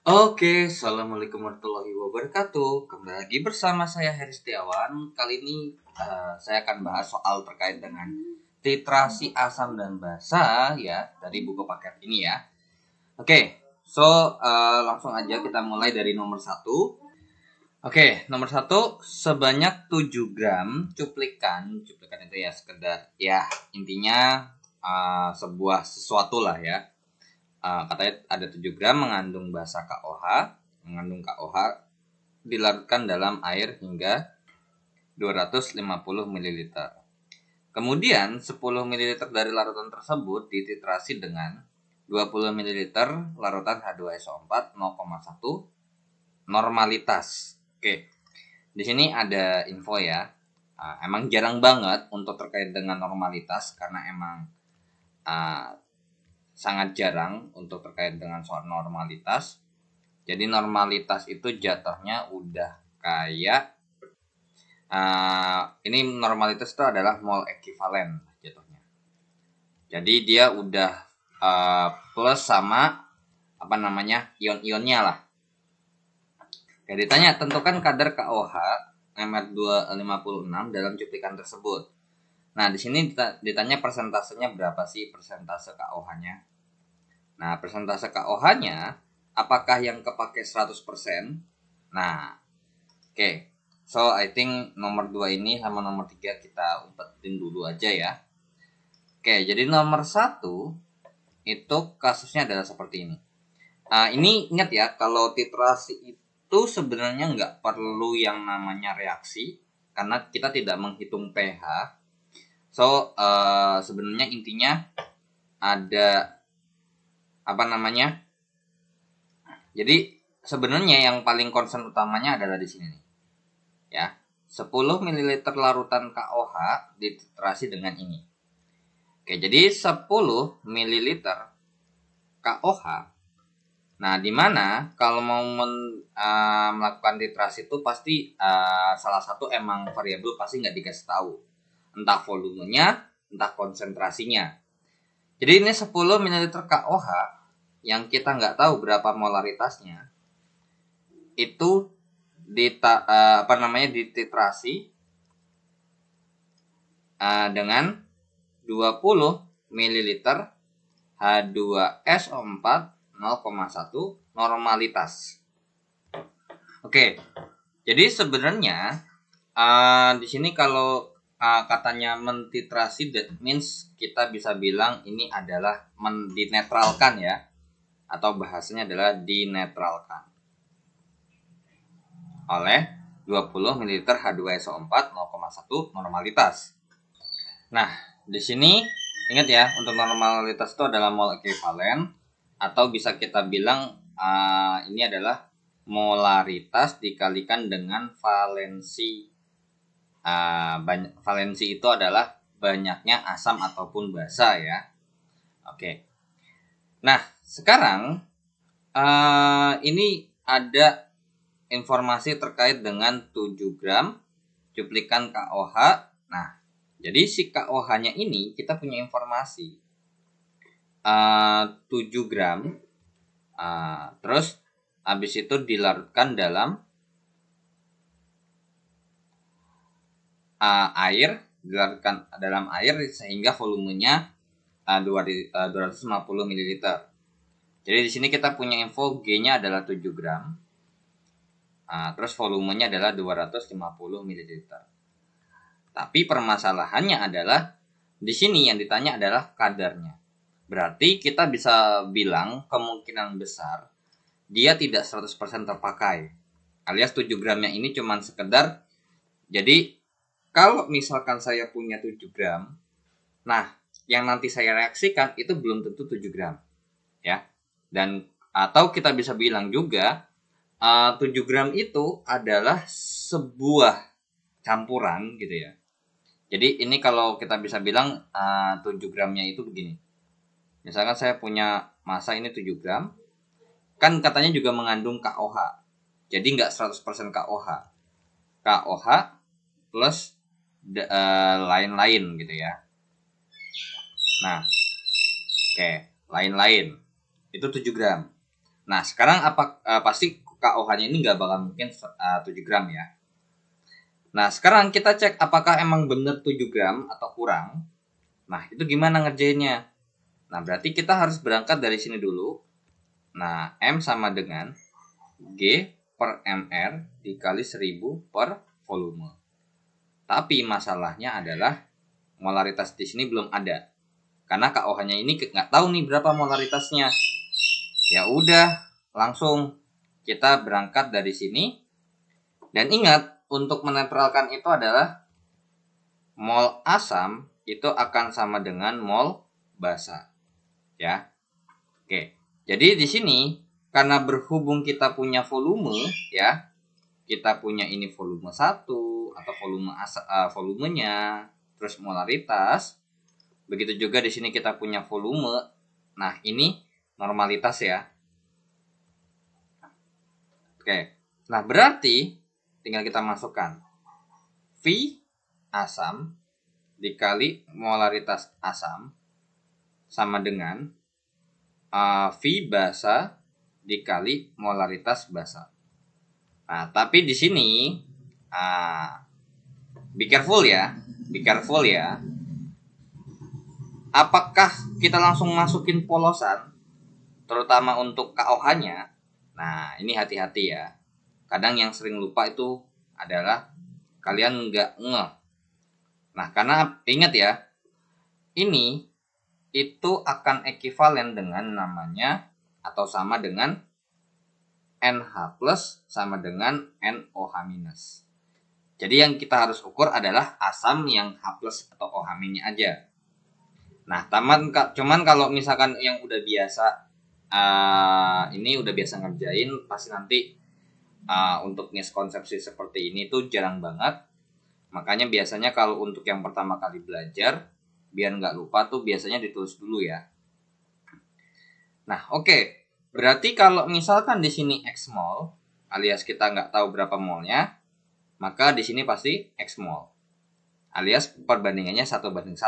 Oke, assalamualaikum warahmatullahi wabarakatuh. Kembali lagi bersama saya Heri Setiawan. Kali ini saya akan bahas soal terkait dengan titrasi asam dan basa ya dari buku paket ini ya. Oke, langsung aja kita mulai dari nomor satu. Oke, nomor satu sebanyak 7 gram cuplikan itu ya sekedar ya intinya sebuah sesuatu lah ya. Katanya ada 7 gram mengandung basa KOH dilarutkan dalam air hingga 250 ml. Kemudian 10 ml dari larutan tersebut dititrasi dengan 20 ml larutan H2SO4 0,1 normalitas. Oke. Di sini ada info ya. Emang jarang banget untuk terkait dengan normalitas karena emang sangat jarang untuk terkait dengan soal normalitas. Jadi normalitas itu jatuhnya udah kayak ini normalitas itu adalah mol ekivalen jatuhnya. Jadi dia udah plus sama ion-ionnya lah. Oke, ditanya tentukan kadar KOH MR256 dalam cuplikan tersebut. Nah, di sini ditanya persentasenya berapa sih persentase KOH-nya. Nah, persentase KOH-nya apakah yang kepake 100%? Nah, oke. So, I think nomor 2 ini sama nomor 3 kita umpetin dulu aja ya. Oke, jadi nomor 1 itu kasusnya adalah seperti ini. Ini ingat ya, kalau titrasi itu sebenarnya nggak perlu yang namanya reaksi karena kita tidak menghitung pH. So, sebenarnya intinya ada jadi sebenarnya yang paling concern utamanya adalah di sini nih. Ya. 10 ml larutan KOH dititrasi dengan ini. Oke, jadi 10 ml KOH. Nah, di mana kalau mau melakukan titrasi itu pasti salah satu emang variabel pasti nggak dikasih tahu. Entah volumenya, entah konsentrasinya. Jadi ini 10 ml KOH yang kita nggak tahu berapa molaritasnya itu dititrasi dengan 20 ml H2SO4 0,1 normalitas. Oke. Jadi sebenarnya di sini kalau katanya mentitrasi, that means kita bisa bilang ini adalah dinetralkan ya, atau bahasanya adalah dinetralkan oleh 20 ml H2SO4 0,1 normalitas. Nah, di sini ingat ya, untuk normalitas itu adalah mol ekivalen atau bisa kita bilang ini adalah molaritas dikalikan dengan valensi. Valensi itu adalah banyaknya asam ataupun basa ya. Oke. Nah, sekarang ini ada informasi terkait dengan 7 gram cuplikan KOH. Nah, jadi si KOH-nya ini kita punya informasi 7 gram. Terus habis itu dilarutkan dalam dilarutkan dalam air sehingga volumenya 250 ml. Jadi di sini kita punya info G-nya adalah 7 gram. Terus volumenya adalah 250 ml. Tapi permasalahannya adalah di sini yang ditanya adalah kadarnya. Berarti kita bisa bilang kemungkinan besar dia tidak 100% terpakai. Alias 7 gramnya ini cuma sekedar. Jadi kalau misalkan saya punya 7 gram, nah yang nanti saya reaksikan itu belum tentu 7 gram. Ya. Dan atau kita bisa bilang juga 7 gram itu adalah sebuah campuran gitu ya. Jadi ini kalau kita bisa bilang 7 gramnya itu begini. Misalkan saya punya massa ini 7 gram. Kan katanya juga mengandung KOH. Jadi nggak 100% KOH. KOH plus lain-lain gitu ya. Nah, oke, lain-lain. Itu 7 gram. Nah, sekarang pasti KOH-nya ini nggak bakal mungkin 7 gram ya. Nah, sekarang kita cek apakah emang bener 7 gram atau kurang. Nah, itu gimana ngerjainnya? Nah, berarti kita harus berangkat dari sini dulu. Nah, M sama dengan G per MR dikali 1000 per volume. Tapi masalahnya adalah molaritas di sini belum ada. Karena KOH-nya ini nggak tahu nih berapa molaritasnya. Ya udah, langsung kita berangkat dari sini. Dan ingat, untuk menetralkan itu adalah mol asam itu akan sama dengan mol basa. Ya. Oke. Jadi di sini karena berhubung kita punya volume ya, kita punya ini volume 1 atau volumenya, terus molaritas. Begitu juga di sini kita punya volume. Nah, ini normalitas ya. Oke. Nah, berarti tinggal kita masukkan V asam dikali molaritas asam sama dengan V basa dikali molaritas basa. Nah, tapi di sini be careful ya. Apakah kita langsung masukin polosan, terutama untuk KOH-nya? Nah, ini hati-hati ya. Kadang yang sering lupa itu adalah kalian nggak ngeh. Nah, karena ingat ya, ini itu akan ekivalen dengan namanya atau sama dengan NH plus sama dengan NOH minus. Jadi yang kita harus ukur adalah asam yang H plus atau OH-nya aja. Nah, cuman kalau misalkan yang udah biasa ini udah biasa ngerjain, pasti nanti untuk miskonsepsi seperti ini tuh jarang banget. Makanya biasanya kalau untuk yang pertama kali belajar, biar nggak lupa tuh biasanya ditulis dulu ya. Nah, oke. Berarti kalau misalkan di sini X mol, alias kita nggak tahu berapa molnya, maka di sini pasti X mol. Alias perbandingannya 1:1.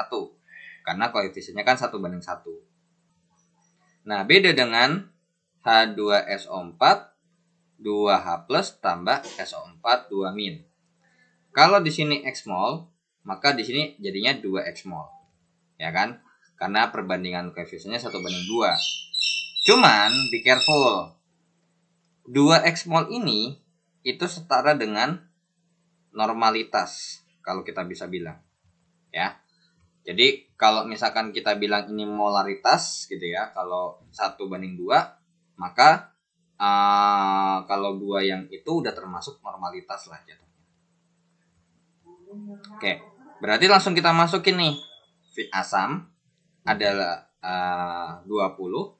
Karena koefisiennya kan 1:1. Nah, beda dengan H2SO4 2H plus tambah SO4 2 min. Kalau di sini X mol, maka di sini jadinya 2X mol. Ya kan? Karena perbandingan koefisiennya 1:2. Cuman be careful. 2X mol ini itu setara dengan normalitas kalau kita bisa bilang. Ya. Jadi kalau misalkan kita bilang ini molaritas gitu ya, kalau 1:2, maka kalau 2 yang itu udah termasuk normalitas lah jatuhnya. Oke, berarti langsung kita masukin nih. V asam adalah 20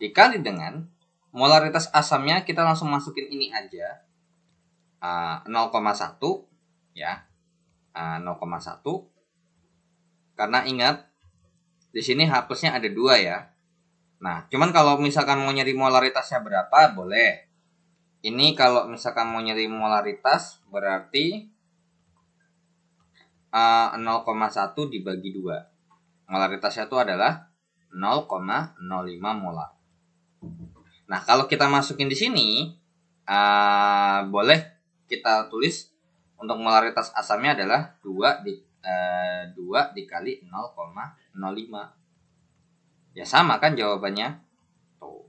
dikali dengan molaritas asamnya, kita langsung masukin ini aja 0,1 ya, 0,1. Karena ingat di sini H plusnya ada 2 ya. Nah, cuman kalau misalkan mau nyari molaritasnya berapa, boleh. Ini kalau misalkan mau nyari molaritas, berarti 0,1 dibagi 2. Molaritasnya itu adalah 0,05 molar. Nah, kalau kita masukin di sini, boleh kita tulis untuk molaritas asamnya adalah 2 dikali 0,05. Ya sama kan jawabannya. Tuh.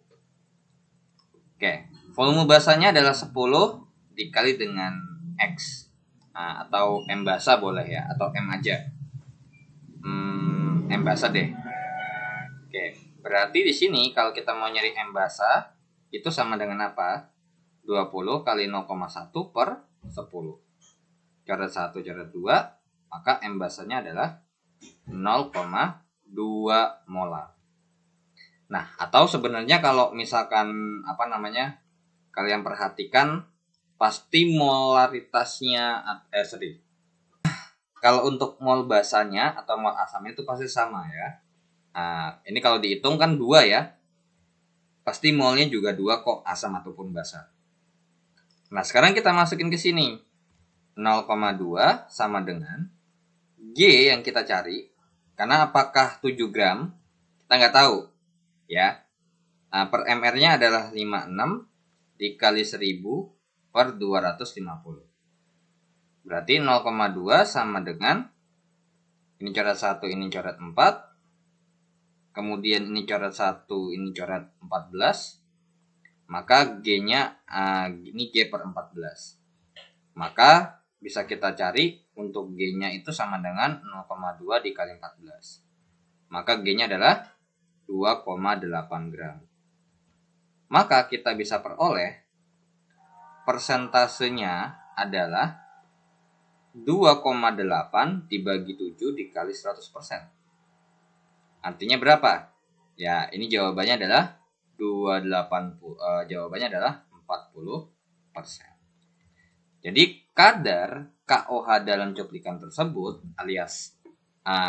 Oke, volume basanya adalah 10 dikali dengan X. Nah, atau M basa boleh ya, atau M aja. M basa deh. Oke, berarti di sini kalau kita mau nyari M basa itu sama dengan apa? 20 kali 0,1 per 10. Coret 1, coret 2, maka M basanya adalah 0,2 molar. Nah, atau sebenarnya kalau misalkan kalian perhatikan pasti molaritasnya kalau untuk mol basanya atau mol asamnya itu pasti sama ya. Nah, ini kalau dihitung kan 2 ya. Pasti molnya juga 2 kok, asam ataupun basa. Nah, sekarang kita masukin ke sini. 0,2 sama dengan G yang kita cari. Karena apakah 7 gram? Kita nggak tahu. Ya. per MR-nya adalah 56 dikali 1000 per 250. Berarti 0,2 sama dengan ini coret 1, ini coret 4. Kemudian ini coret 1, ini coret 14. Maka G-nya ini G per 14. Maka bisa kita cari untuk G-nya itu sama dengan 0,2 dikali 14. Maka G-nya adalah 2,8 gram. Maka kita bisa peroleh persentasenya adalah 2,8 dibagi 7 dikali 100%. Artinya berapa? Ya, ini jawabannya adalah 280. Jawabannya adalah 40%. Jadi kadar KOH dalam cuplikan tersebut alias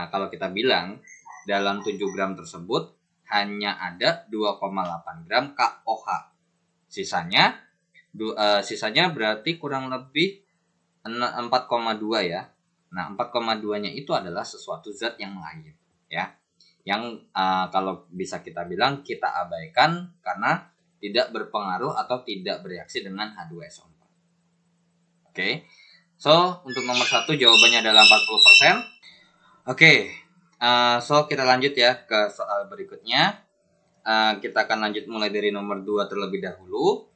kalau kita bilang dalam 7 gram tersebut hanya ada 2,8 gram KOH. Sisanya berarti kurang lebih 4,2 ya. Nah, 4,2-nya itu adalah sesuatu zat yang mengalir ya. Yang kalau bisa kita bilang kita abaikan karena tidak berpengaruh atau tidak bereaksi dengan H2SO4. Oke. So, untuk nomor 1 jawabannya adalah 40%. Oke. So, kita lanjut ya ke soal berikutnya. Kita akan lanjut mulai dari nomor 2 terlebih dahulu.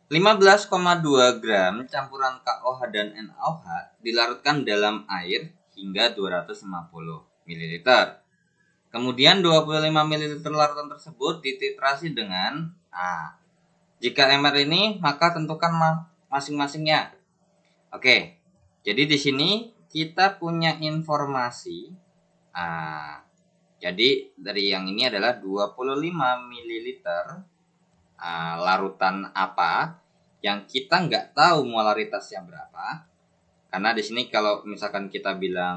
15,2 gram campuran KOH dan NaOH dilarutkan dalam air hingga 250 ml. Kemudian 25 ml larutan tersebut dititrasi dengan jika MR ini maka tentukan masing-masingnya. Oke. Jadi di sini kita punya informasi jadi dari yang ini adalah 25 ml larutan apa yang kita nggak tahu molaritasnya berapa, karena di sini kalau misalkan kita bilang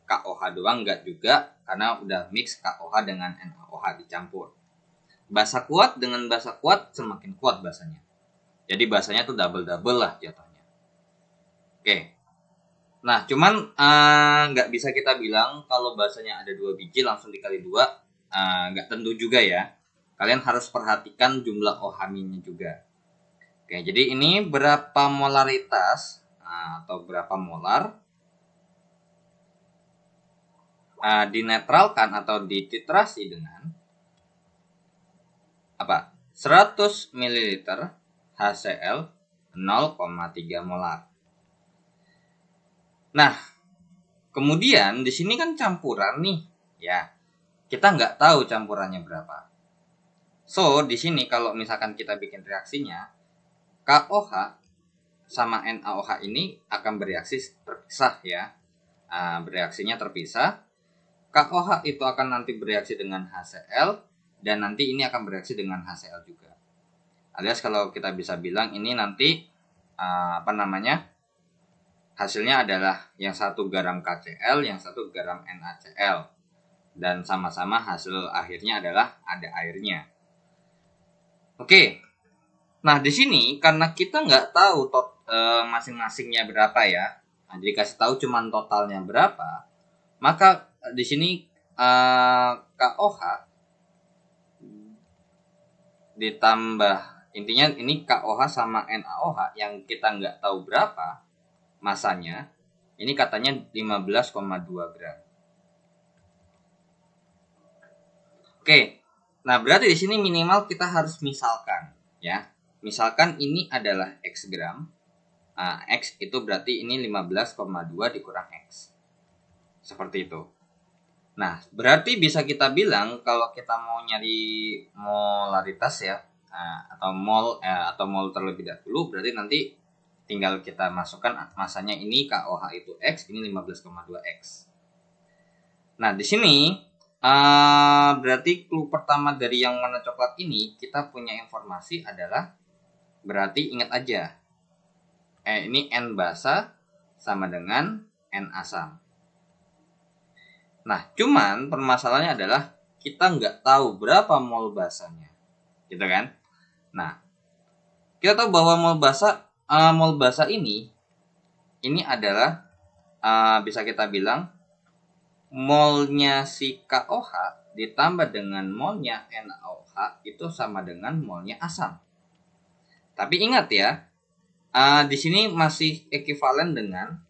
KOH doang nggak juga, karena udah mix KOH dengan NaOH dicampur. Basa kuat dengan basa kuat semakin kuat basanya, jadi basanya tuh double lah jatuhnya. Oke. Nah cuman nggak bisa kita bilang kalau basanya ada 2 biji langsung dikali 2, nggak tentu juga ya. Kalian harus perhatikan jumlah OH-nya juga. Oke, jadi ini berapa molaritas atau berapa molar dinetralkan atau dititrasi dengan 100 ml HCl 0,3 molar. Nah, kemudian di sini kan campuran nih, ya. Kita nggak tahu campurannya berapa. So, di sini kalau misalkan kita bikin reaksinya, KOH sama NaOH ini akan bereaksi terpisah ya. Bereaksinya terpisah. KOH itu akan nanti bereaksi dengan HCl dan nanti ini akan bereaksi dengan HCl juga. Alias kalau kita bisa bilang ini nanti hasilnya adalah yang 1 garam KCl, yang 1 garam NaCl. Dan sama-sama hasil akhirnya adalah ada airnya. Oke, nah di sini karena kita nggak tahu masing-masingnya berapa ya, jadi kasih tahu cuman totalnya berapa, maka di sini KOH ditambah, intinya ini KOH sama NaOH yang kita nggak tahu berapa masanya, ini katanya 15,2 gram. Oke. Nah, berarti di sini minimal kita harus misalkan, ya. Misalkan ini adalah X gram. X itu berarti ini 15,2 dikurang X. Seperti itu. Nah, berarti bisa kita bilang kalau kita mau nyari molaritas ya, atau mol terlebih dahulu, berarti nanti tinggal kita masukkan masanya ini KOH itu X, ini 15,2 X. Nah, di sini berarti clue pertama dari yang warna coklat ini kita punya informasi adalah berarti ingat aja ini N basa sama dengan N asam. Nah cuman permasalahannya adalah kita nggak tahu berapa mol basanya, gitu kan. Nah kita tahu bahwa mol basa ini adalah bisa kita bilang molnya si KOH ditambah dengan molnya NaOH itu sama dengan molnya asam. Tapi ingat ya, di sini masih ekuivalen dengan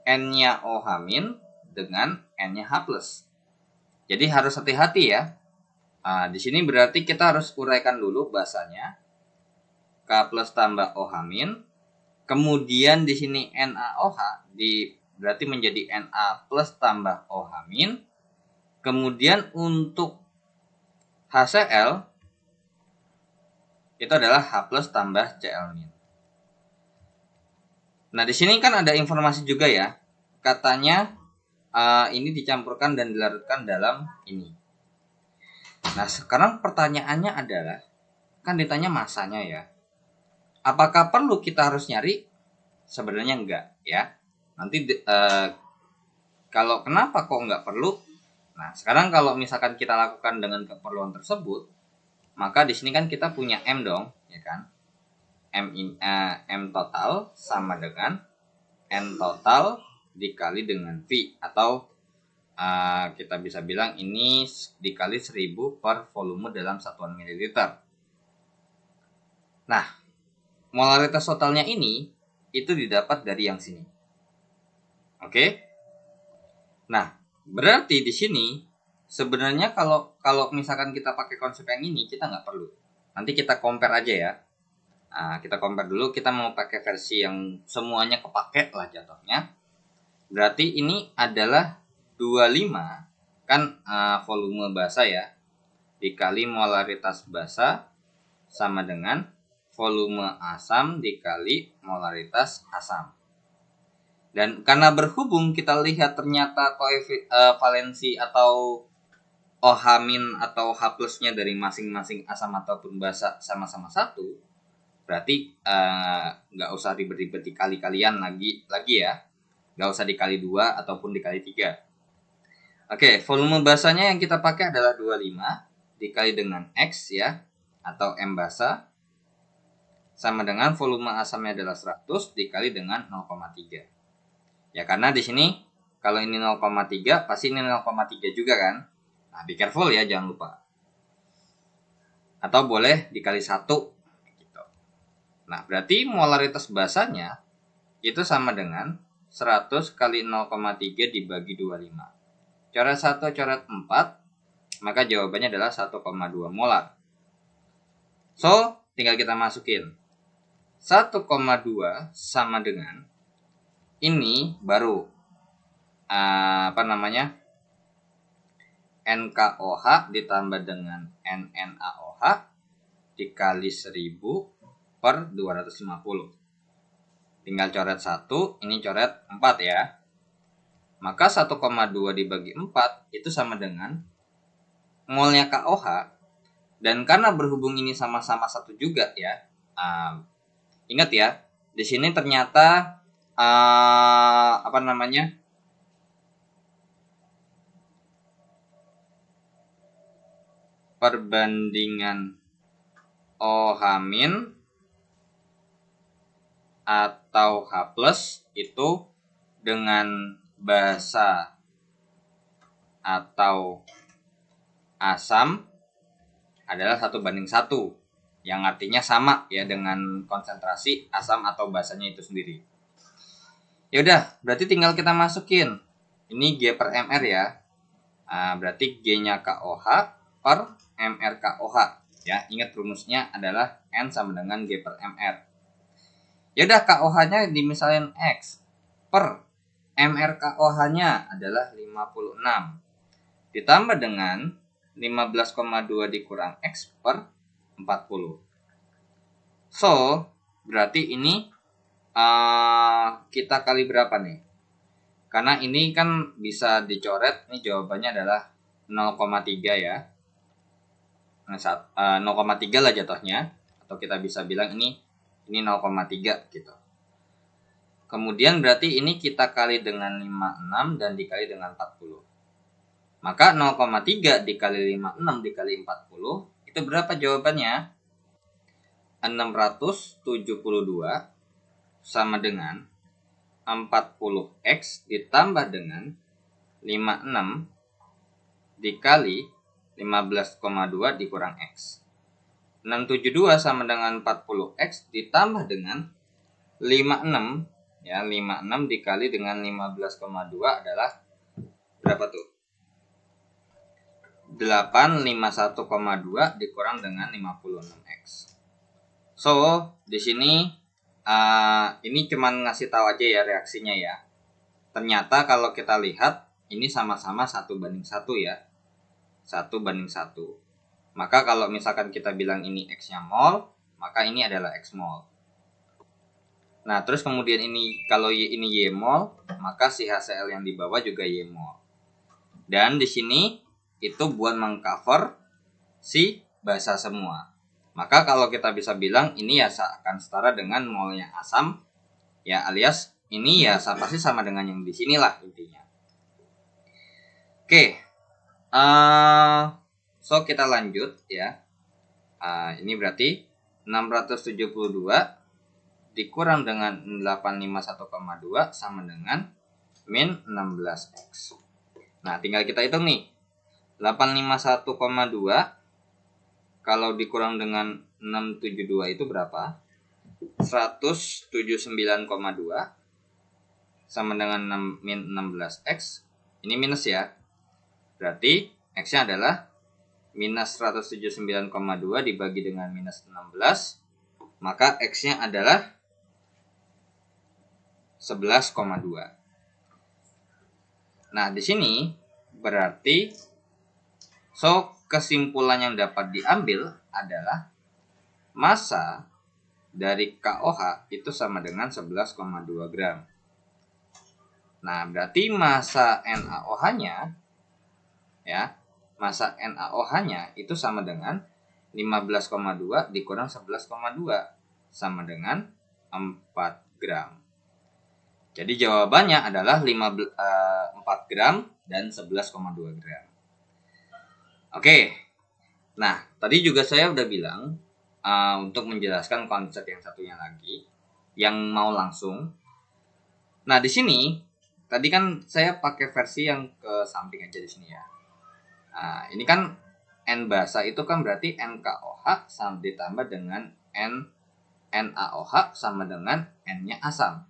N-nya OH- dengan N-nya H+. Jadi harus hati-hati ya. Di sini berarti kita harus uraikan dulu basanya. K+ tambah OH-, kemudian di sini NaOH berarti menjadi Na+ tambah OH-. Kemudian untuk HCl itu adalah H+ tambah Cl-. Nah, di sini kan ada informasi juga ya. Katanya ini dicampurkan dan dilarutkan dalam ini. Nah, sekarang pertanyaannya adalah, kan ditanya masanya ya. Apakah perlu kita harus nyari? Sebenarnya enggak ya. Nanti kalau kenapa kok enggak perlu? Nah, sekarang kalau misalkan kita lakukan dengan keperluan tersebut, maka di sini kan kita punya M dong, ya kan? M total sama dengan N total dikali dengan V, atau kita bisa bilang ini dikali 1000 per volume dalam satuan mililiter. Nah, molaritas totalnya ini itu didapat dari yang sini. Oke? Nah, berarti di sini sebenarnya kalau misalkan kita pakai konsep yang ini, kita nggak perlu. Nanti kita compare aja ya. Kita compare dulu, kita mau pakai versi yang semuanya kepake lah jatuhnya. Berarti ini adalah 25 kan volume basa ya, dikali molaritas basa sama dengan volume asam dikali molaritas asam. Dan karena berhubung kita lihat ternyata valensi atau OH- atau H+-nya dari masing-masing asam ataupun basa sama-sama 1, berarti nggak usah ribet-ribet dikali-kalian lagi ya. Nggak usah dikali 2 ataupun dikali 3. Oke, volume basanya yang kita pakai adalah 25 dikali dengan X ya, atau M basa, sama dengan volume asamnya adalah 100 dikali dengan 0,3. Ya, karena di sini kalau ini 0,3 pasti ini 0,3 juga kan. Nah, be careful ya, jangan lupa. Atau boleh dikali 1 gitu. Nah, berarti molaritas basanya itu sama dengan 100 kali 0,3 dibagi 25. Coret 1, coret 4, maka jawabannya adalah 1,2 molar. So, tinggal kita masukin 1,2 sama dengan ini baru NKOH ditambah dengan NNaOH dikali 1000 per 250. Tinggal coret 1, ini coret 4 ya. Maka 1,2 dibagi 4 itu sama dengan molnya KOH. Dan karena berhubung ini sama-sama 1 juga ya. Ingat ya, di sini ternyata perbandingan OH- atau H+ itu dengan basa atau asam adalah 1:1, yang artinya sama ya dengan konsentrasi asam atau basanya itu sendiri. Ya udah, berarti tinggal kita masukin ini G per MR ya. Berarti G-nya KOH per MR KOH ya. Ingat rumusnya adalah N sama dengan G per MR. Ya udah, KOH-nya dimisalin X per MR KOH-nya adalah 56 ditambah dengan 15,2 dikurang X per 40. So, berarti ini kita kali berapa nih? Karena ini kan bisa dicoret, ini jawabannya adalah 0,3 ya. 0,3 lah jatuhnya, atau kita bisa bilang ini 0,3 gitu. Kemudian berarti ini kita kali dengan 56 dan dikali dengan 40. Maka 0,3 dikali 56 dikali 40 itu berapa jawabannya? 672 sama dengan 40X ditambah dengan 56 dikali 15,2 dikurang X. 672 sama dengan 40X ditambah dengan 56, ya, 56 dikali dengan 15,2 adalah berapa tuh? 851,2 dikurang dengan 56X. So, di sini ini cuman ngasih tahu aja ya reaksinya ya. Ternyata kalau kita lihat ini sama-sama 1:1 ya. 1:1. Maka kalau misalkan kita bilang ini X-nya mol, maka ini adalah X mol. Nah, terus kemudian ini kalau ini Y mol, maka si HCl yang di bawah juga Y mol. Dan di sini itu buat mengcover si basa semua. Maka kalau kita bisa bilang ini ya akan setara dengan molnya asam, ya, alias ini ya pasti sama dengan yang di sinilah intinya. Oke, so kita lanjut ya. Ini berarti 672 dikurang dengan 851,2 sama dengan min 16X. Nah, tinggal kita hitung nih. 851,2 kalau dikurang dengan 672 itu berapa? 179,2 sama dengan 6 min 16X. Ini minus ya. Berarti X-nya adalah minus 179,2 dibagi dengan minus 16. Maka X-nya adalah 11,2. Nah, di sini berarti kesimpulan yang dapat diambil adalah massa dari KOH itu sama dengan 11,2 gram. Nah, berarti massa NaOH-nya ya, massa NaOH-nya itu sama dengan 15,2 dikurang 11,2 sama dengan 4 gram. Jadi jawabannya adalah 4 gram dan 11,2 gram. Oke, nah tadi juga saya udah bilang untuk menjelaskan konsep yang satunya lagi, yang mau langsung. Nah di sini tadi kan saya pakai versi yang ke samping aja di sini ya. Ini kan N basa itu kan berarti NKOH sama ditambah dengan NaOH sama dengan N-nya asam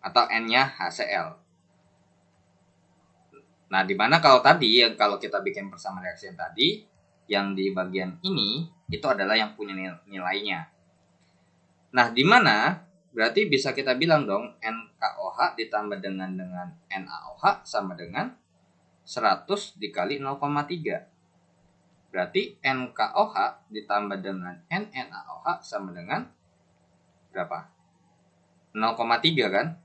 atau N-nya HCl. Nah, dimana kalau tadi, kalau kita bikin persamaan reaksi yang tadi, yang di bagian ini, itu adalah yang punya nilainya. Nah, dimana berarti bisa kita bilang dong, NKOH ditambah dengan NaOH sama dengan 100 dikali 0,3. Berarti NKOH ditambah dengan NaOH sama dengan berapa? 0,3 kan?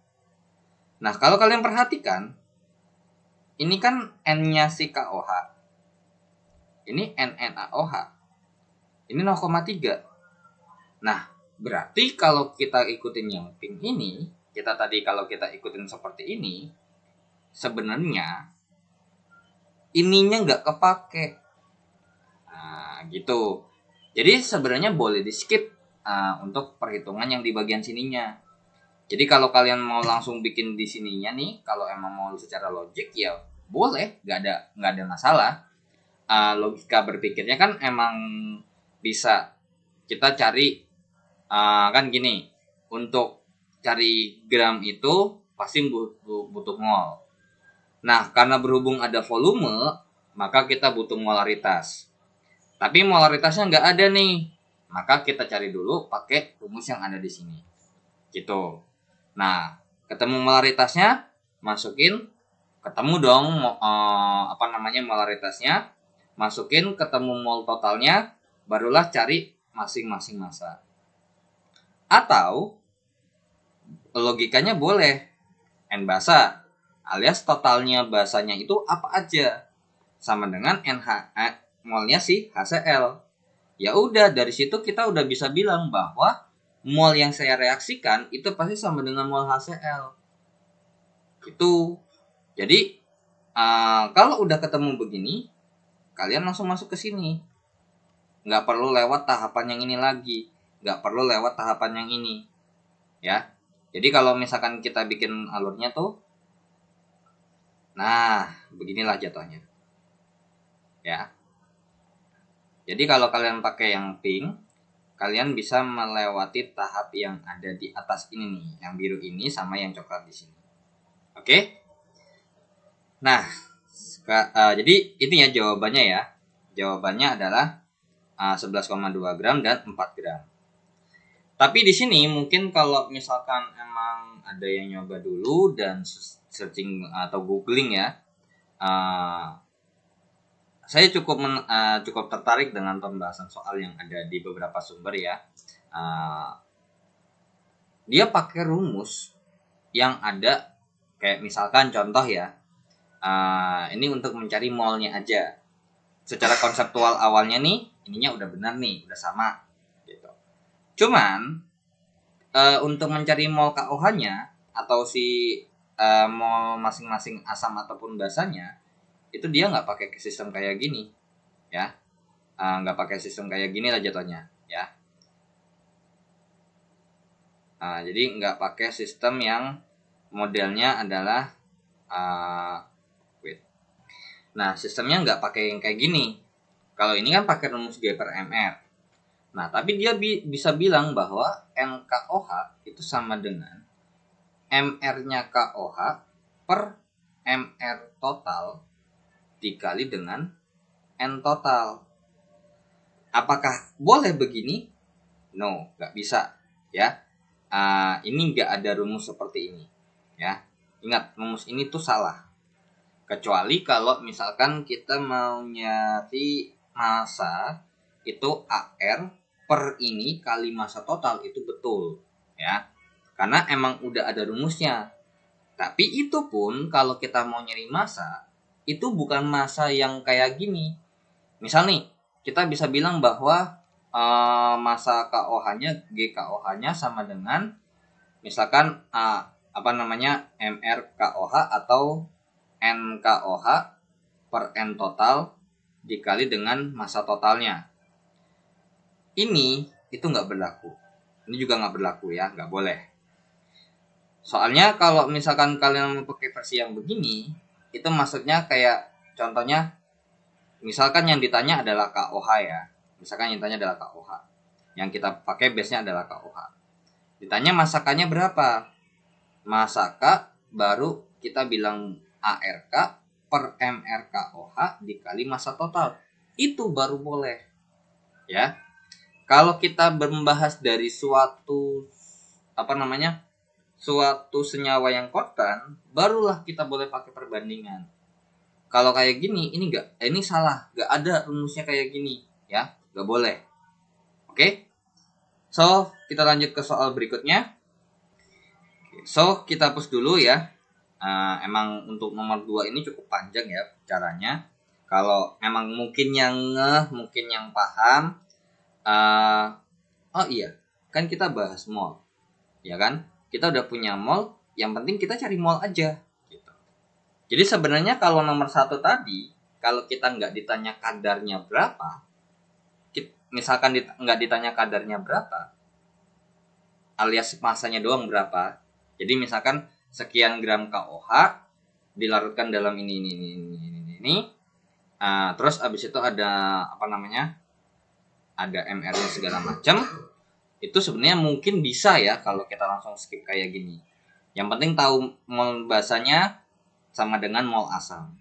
Nah, kalau kalian perhatikan, ini kan N-nya si KOH. Ini NaOH. Ini 0,3. Nah, berarti kalau kita ikutin yang pink ini, kalau kita ikutin seperti ini, sebenarnya ininya nggak kepake. Nah, gitu. Jadi sebenarnya boleh di skip untuk perhitungan yang di bagian sininya. Jadi kalau kalian mau langsung bikin di sininya nih, kalau emang mau secara logik ya boleh, nggak ada masalah. Logika berpikirnya kan emang bisa kita cari kan gini, untuk cari gram itu pasti butuh mol. Nah, karena berhubung ada volume, maka kita butuh molaritas. Tapi molaritasnya nggak ada nih, maka kita cari dulu pakai rumus yang ada di sini. Gitu. Nah, ketemu molaritasnya, ketemu dong molaritasnya, masukin ketemu mol totalnya, barulah cari masing-masing massa. Atau logikanya boleh N basa, alias totalnya basanya itu apa aja, sama dengan molnya si HCl. Ya udah, dari situ kita udah bisa bilang bahwa mol yang saya reaksikan itu pasti sama dengan mol HCl. Gitu. Jadi kalau udah ketemu begini, kalian langsung masuk ke sini. Nggak perlu lewat tahapan yang ini lagi. Nggak perlu lewat tahapan yang ini. Ya. Jadi kalau misalkan kita bikin alurnya tuh, nah beginilah jatuhnya. ya. Jadi kalau kalian pakai yang pink, kalian bisa melewati tahap yang ada di atas ini nih, yang biru ini sama yang coklat di sini. Oke? Nah, jadi itu ya jawabannya ya. Jawabannya adalah 11,2 gram dan 4 gram. Tapi di sini mungkin kalau misalkan emang ada yang nyoba dulu dan searching atau googling ya, saya cukup tertarik dengan pembahasan soal yang ada di beberapa sumber ya. Dia pakai rumus yang ada kayak misalkan contoh ya, ini untuk mencari molnya aja. Secara konseptual awalnya nih, ininya udah benar nih, udah sama gitu. Cuman untuk mencari mol KOH-nya atau si mol masing-masing asam ataupun basanya, itu dia nggak pakai sistem kayak gini ya, nggak pakai sistem kayak gini lah jatuhnya ya. Jadi nggak pakai sistem yang modelnya adalah nah sistemnya nggak pakai yang kayak gini. Kalau ini kan pakai rumus G per MR. Nah tapi dia bisa bilang bahwa NKOH itu sama dengan MR-nya KOH per MR total dikali dengan N total. Apakah boleh begini? No, nggak bisa ya. Ini nggak ada rumus seperti ini ya. Ingat, rumus ini tuh salah. Kecuali kalau misalkan kita mau nyari massa itu AR per ini kali massa total, itu betul ya. Karena emang udah ada rumusnya. Tapi itu pun kalau kita mau nyari massa, itu bukan massa yang kayak gini. Misal nih, kita bisa bilang bahwa massa KOH-nya, GKOH-nya sama dengan misalkan MR KOH atau NKOH per N total dikali dengan massa totalnya. Ini itu nggak berlaku. Ini juga nggak berlaku ya, nggak boleh. Soalnya kalau misalkan kalian mau pakai versi yang begini, itu maksudnya kayak contohnya, misalkan yang ditanya adalah KOH ya. Misalkan yang ditanya adalah KOH. Yang kita pakai base-nya adalah KOH. Ditanya masakannya berapa? Masaka baru kita bilang ARK per MRKOH dikali massa total. Itu baru boleh. Ya. Kalau kita membahas dari suatu suatu senyawa yang konstan, barulah kita boleh pakai perbandingan. Kalau kayak gini, ini salah, nggak ada rumusnya kayak gini, ya, nggak boleh. Oke, so kita lanjut ke soal berikutnya. So kita hapus dulu ya. Emang untuk nomor 2 ini cukup panjang ya caranya. Kalau emang mungkin yang mungkin yang paham. Oh iya, kan kita bahas mol, ya kan? Kita udah punya mol, yang penting kita cari mol aja. Gitu. Jadi sebenarnya kalau nomor 1 tadi, kalau kita nggak ditanya kadarnya berapa, misalkan nggak ditanya kadarnya berapa, alias masanya doang berapa. Jadi misalkan sekian gram KOH dilarutkan dalam ini. Terus abis itu ada ada MR-nya segala macam. Itu sebenarnya mungkin bisa ya kalau kita langsung skip kayak gini. Yang penting tahu mol basanya sama dengan mol asam.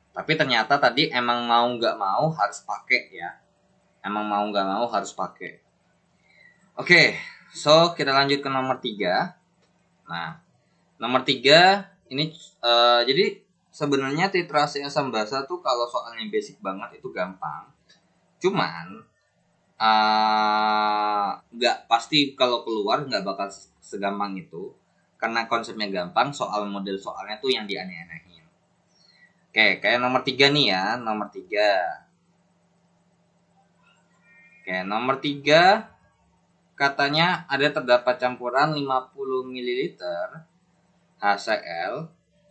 Tapi ternyata tadi emang mau nggak mau harus pakai ya. Emang mau nggak mau harus pakai. Oke, so kita lanjut ke nomor 3. Nah, nomor 3 ini jadi sebenarnya titrasi asam basa tuh kalau soalnya basic banget itu gampang. Cuman nggak pasti kalau keluar nggak bakal segampang itu karena konsepnya gampang, soal model soalnya tuh yang dianeh-anehin. Oke, kayak nomor 3 nih ya, nomor 3. Oke, nomor 3 katanya ada terdapat campuran 50 ml HCl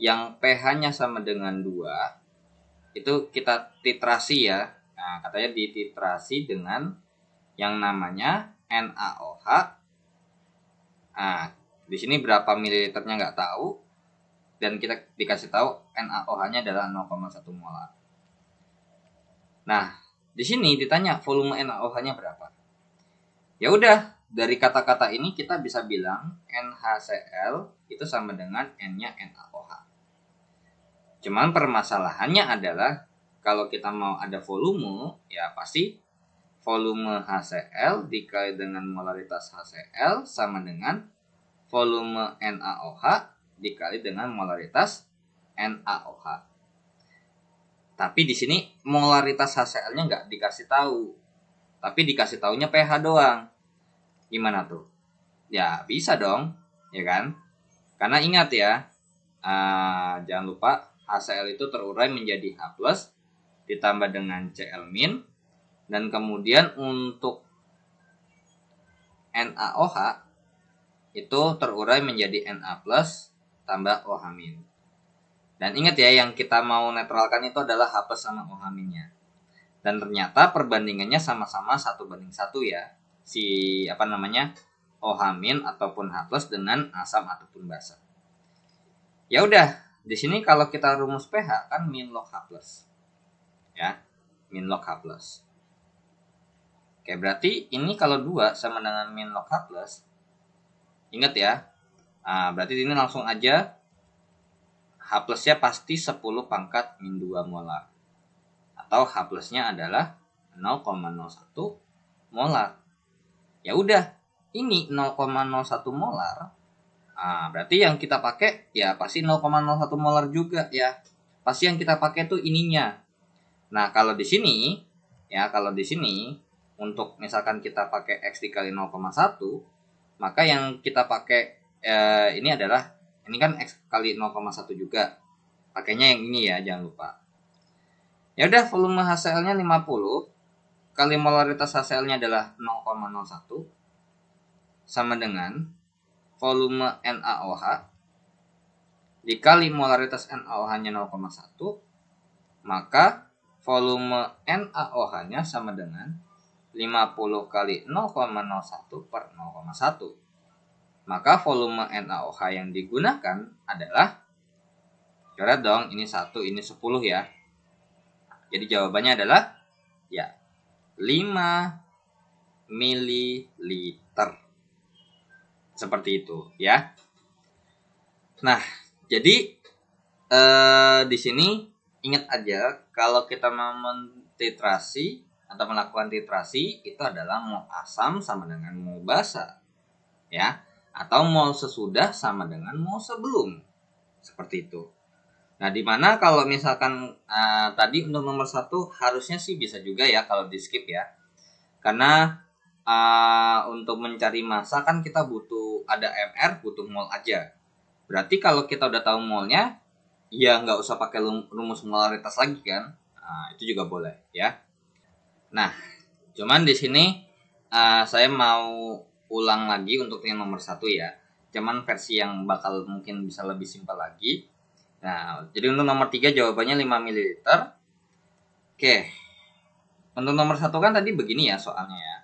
yang pH-nya sama dengan 2. Itu kita titrasi ya. Nah, katanya dititrasi dengan yang namanya NaOH. Di sini berapa mililiternya nggak tahu, dan kita dikasih tahu NaOH-nya adalah 0,1 molar. Nah, di sini ditanya volume NaOH-nya berapa. Ya udah, dari kata-kata ini kita bisa bilang NaCl itu sama dengan N-nya NaOH. Cuman permasalahannya adalah kalau kita mau ada volume, ya pasti volume HCl dikali dengan molaritas HCl sama dengan volume NaOH dikali dengan molaritas NaOH. Tapi di sini molaritas HCl-nya nggak dikasih tahu, tapi dikasih taunya pH doang. Gimana tuh? Ya bisa dong, ya kan? Karena ingat ya, jangan lupa HCl itu terurai menjadi H+ ditambah dengan Cl-, dan kemudian untuk NaOH itu terurai menjadi Na+ tambah OH-. Dan ingat ya, yang kita mau netralkan itu adalah H+ sama OH-nya. Dan ternyata perbandingannya sama-sama 1:1 ya. OH- ataupun H+ dengan asam ataupun basa. Ya udah, di sini kalau kita rumus pH kan min log H+. Ya, min log H+. Oke, berarti ini kalau 2 sama dengan min log H+. Ingat ya. Berarti ini langsung aja H+-nya pasti 10 pangkat min 2 molar. Atau H+-nya adalah 0,01 molar. Ya udah, ini 0,01 molar. Berarti yang kita pakai ya pasti 0,01 molar juga ya. Pasti yang kita pakai tuh ininya. Nah, kalau di sini untuk misalkan kita pakai X dikali 0,1, maka yang kita pakai ini kan X kali 0,1 juga. Pakainya yang ini ya, jangan lupa. Ya udah, volume HCl-nya 50 kali molaritas HCl-nya adalah 0,01 sama dengan volume NaOH dikali molaritas NaOH-nya 0,1, maka volume NaOH-nya sama dengan 50 kali 0,01 per 0,1. Maka volume NaOH yang digunakan adalah, coret dong, ini 1, ini 10 ya. Jadi jawabannya adalah ya 5 ml. Seperti itu ya. Nah, jadi di sini ingat aja kalau kita mau mentitrasi atau melakukan titrasi itu adalah mol asam sama dengan mol basa. Ya, atau mol sesudah sama dengan mol sebelum. Seperti itu. Nah, dimana kalau misalkan tadi untuk nomor 1 harusnya sih bisa juga ya kalau di skip ya. Karena untuk mencari massa kan kita butuh ada MR, butuh mol aja. Berarti kalau kita udah tahu molnya, ya nggak usah pakai rumus molaritas lagi kan. Itu juga boleh ya. Nah, cuman di sini saya mau ulang lagi untuk yang nomor 1 ya. Cuman versi yang bakal mungkin bisa lebih simpel lagi. Nah, jadi untuk nomor 3 jawabannya 5 ml. Oke. Untuk nomor 1 kan tadi begini ya soalnya ya.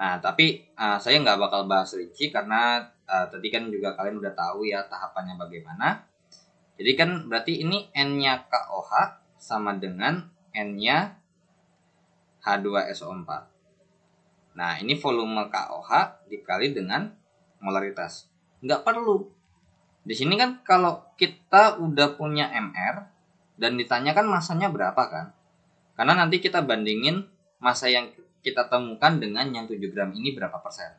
Nah, tapi saya nggak bakal bahas rinci karena tadi kan juga kalian udah tahu ya tahapannya bagaimana. Jadi kan berarti ini N-nya KOH sama dengan N-nya H2SO4. Nah, ini volume KOH dikali dengan molaritas. Nggak perlu. Di sini kan kalau kita udah punya MR dan ditanyakan masanya berapa kan? Karena nanti kita bandingin massa yang kita temukan dengan yang 7 gram ini berapa persen.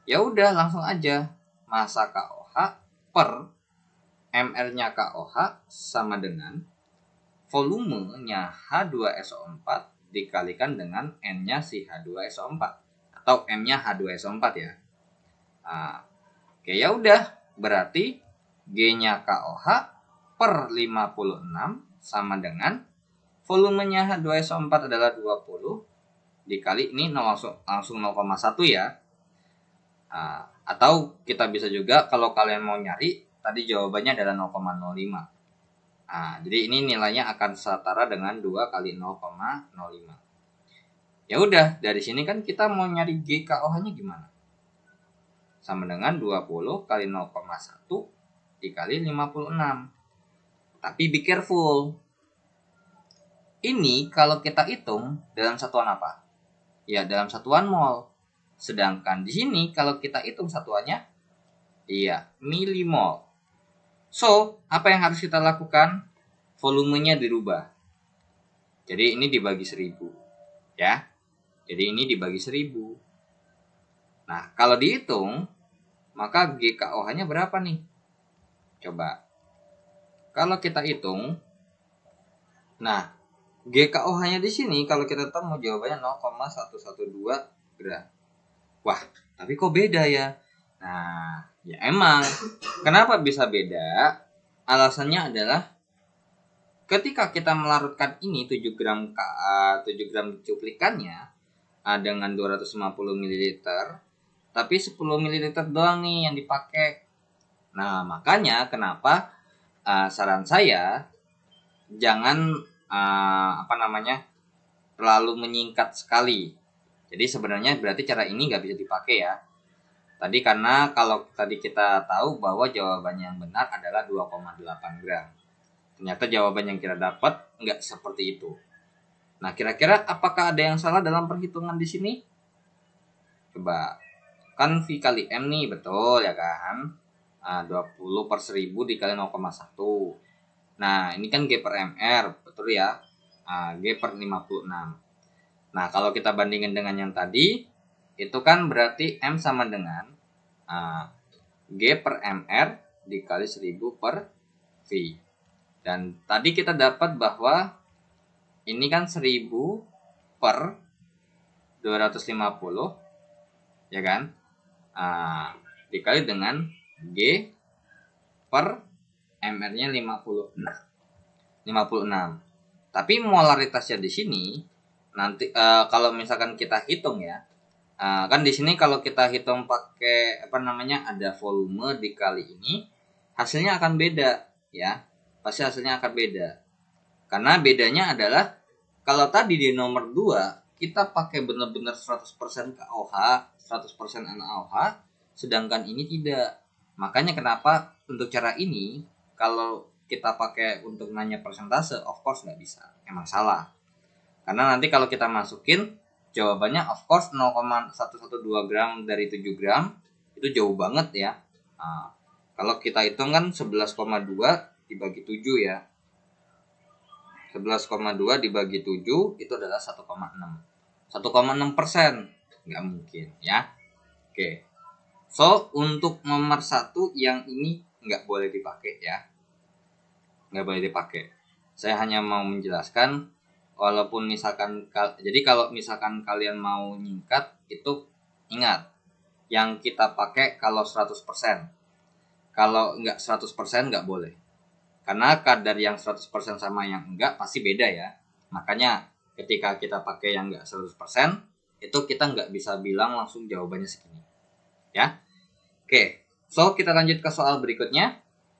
Ya udah, langsung aja. Massa KOH per MR-nya KOH sama dengan volumenya H2SO4 dikalikan dengan N-nya si H2SO4 atau M-nya H2SO4 ya. Oke, ya udah. Berarti G-nya KOH per 56 sama dengan volumenya H2SO4 adalah 20 dikali ini langsung 0,1 ya. Atau kita bisa juga kalau kalian mau nyari tadi jawabannya adalah 0,05. Jadi ini nilainya akan setara dengan 2 kali 0,05. Ya udah, dari sini kan kita mau nyari GKOH-nya gimana? Sama dengan 20 kali 0,1 dikali 56. Tapi be careful. Ini kalau kita hitung dalam satuan apa? Ya, dalam satuan mol. Sedangkan di sini kalau kita hitung satuannya, iya, milimol. So, apa yang harus kita lakukan? Volumenya dirubah. Jadi ini dibagi 1000. Ya. Jadi ini dibagi 1000. Nah, kalau dihitung, maka GKOH-nya berapa nih? Coba. Kalau kita hitung, nah, GKOH-nya di sini kalau kita temu jawabannya 0,112 gram. Wah, tapi kok beda ya? Nah, ya emang. Kenapa bisa beda? Alasannya adalah ketika kita melarutkan ini 7 gram 7 gram cuplikannya dengan 250 ml, tapi 10 ml doang nih yang dipakai. Nah, makanya kenapa saran saya jangan terlalu menyingkat sekali. Jadi sebenarnya berarti cara ini nggak bisa dipakai ya. Tadi karena kalau tadi kita tahu bahwa jawabannya yang benar adalah 2,8 gram. Ternyata jawaban yang kita dapat nggak seperti itu. Nah, kira-kira apakah ada yang salah dalam perhitungan di sini? Coba. Kan V kali M nih, betul ya kan? 20 per 1000 dikali 0,1. Nah, ini kan G per MR, betul ya? G per 56. Nah, kalau kita bandingin dengan yang tadi, itu kan berarti M sama dengan G per MR dikali 1000 per V. Dan tadi kita dapat bahwa ini kan 1000 per 250, ya kan? Dikali dengan G per MR-nya 56. Tapi molaritasnya di sini nanti kalau misalkan kita hitung ya, kan di sini kalau kita hitung pakai ada volume dikali ini, hasilnya akan beda ya. Pasti hasilnya akan beda. Karena bedanya adalah kalau tadi di nomor 2 kita pakai benar-benar 100% KOH, 100% NaOH, sedangkan ini tidak. Makanya kenapa untuk cara ini kalau kita pakai untuk nanya persentase, of course nggak bisa, emang salah. Karena nanti kalau kita masukin jawabannya of course 0,112 gram dari 7 gram itu jauh banget ya. Kalau kita hitung kan 11,2 dibagi 7 ya. 11,2 dibagi 7 itu adalah 1,6. 1,6%. Nggak mungkin ya. Oke. So, untuk nomor 1 yang ini nggak boleh dipakai ya. Nggak boleh dipakai. Saya hanya mau menjelaskan, walaupun misalkan, jadi kalau misalkan kalian mau nyingkat, itu ingat, yang kita pakai kalau 100%. Kalau nggak 100% nggak boleh. Karena kadar yang 100% sama yang enggak pasti beda ya. Makanya ketika kita pakai yang enggak 100%, itu kita nggak bisa bilang langsung jawabannya segini. Ya. Oke, so kita lanjut ke soal berikutnya.